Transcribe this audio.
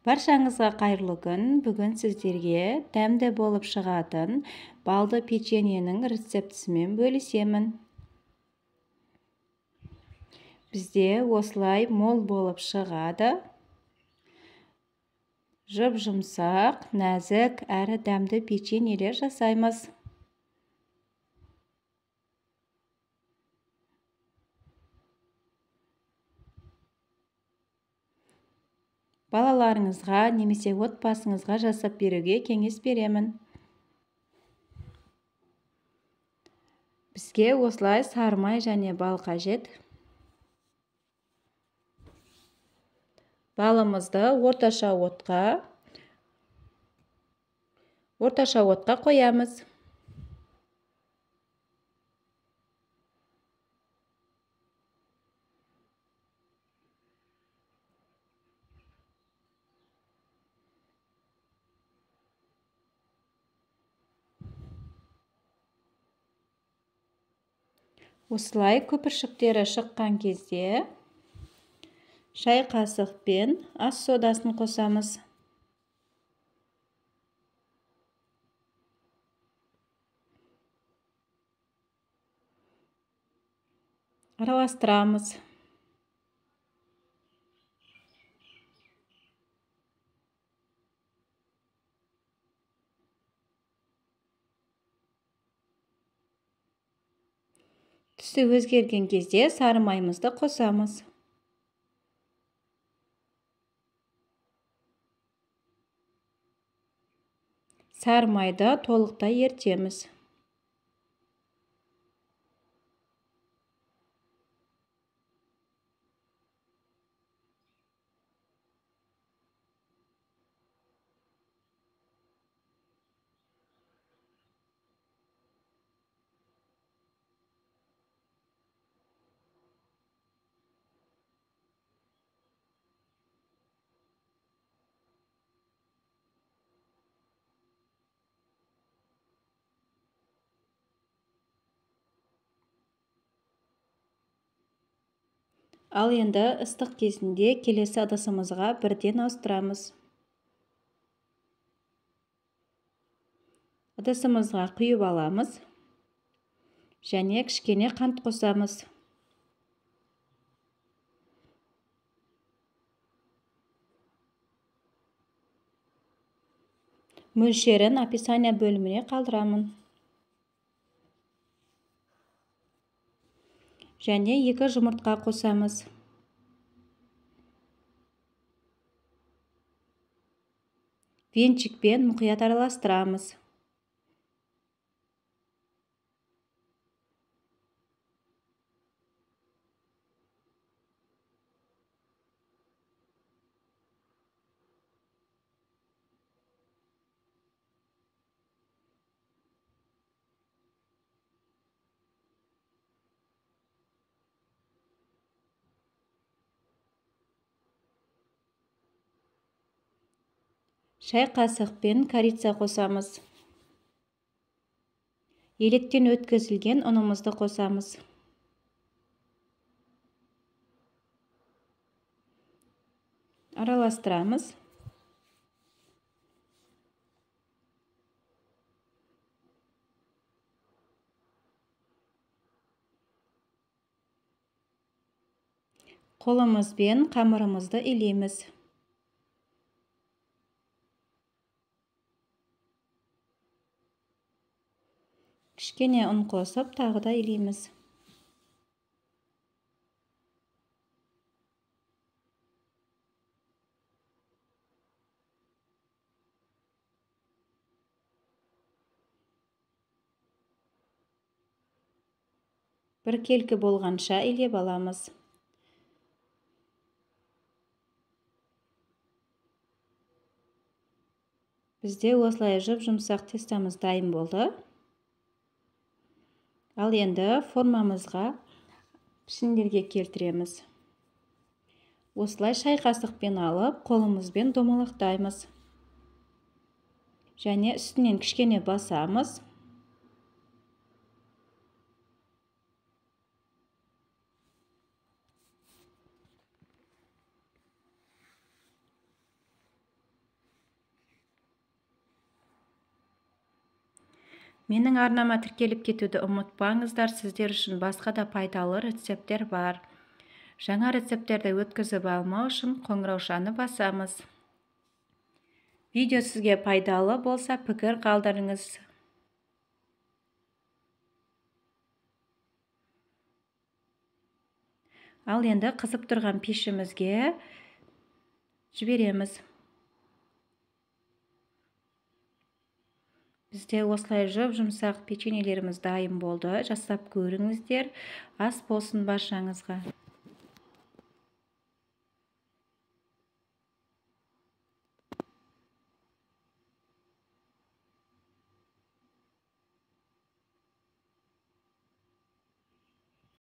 Баршаңызға қайырлы күн. Бүгін сіздерге тәмді болып шығатын балды печеньенің рецептісімен бөлісемін. Бізде осылай мол болып шығады. Жұп-жұмсақ, нәзік әрі дәмді печеньелер жасаймыз. Балаларыңызға немесе отбасыңызға жасап беруге кеңес беремін. Бізге осылай сары май және бал қажет. Балымызды орташа отқа қоямыз. Осылай көпіршіктері шыққан кезде шай қасықпен ас содасын қосамыз. Араластырамыз. Түсі өзгерген кезде сары майымызды қосамыз. Сары майды толықтай ерітеміз. Ал енді ыстық кезінде келесі ыдысымызға бірден ауыстырамыз. Ыдысымызға құйып аламыз және кішкене қант қосамыз. Мөлшерін описание бөліміне қалдырамын. Және 2 жұмыртқа қосамыз. Венчикпен мұқият араластырамыз. Шай қасықпен корица қосамыз. Електен өткізілген ұнымызды қосамыз. Араластырамыз. Қолымызбен қамырымызды илейміз. Кішкене ұн қосып, тағы да илейміз. Біркелкі болғанша илеп аламыз. Бізде осылай жұп-жұмсақ тестамыз дайын болды. Ал енді формамызға пішіндерге келтіреміз. Осылай шай қасықпен алып, қолымызбен домалақтаймыз. Және үстінен кішкене басамыз. Менің арнама тіркеліп кетуді ұмытпаңыздар, сіздер үшін басқа да пайдалы рецепттер бар. Жаңа рецепттерді өткізіп алмау үшін қоңыраушаны басамыз. Видео сізге пайдалы болса, пікір қалдырыңыз. Ал енді қызып тұрған пешімізге жібереміз. Бізде осылай жұмсақ печеньелеріміз дайын болды. Жасап көріңіздер. Ас болсын баршаңызға.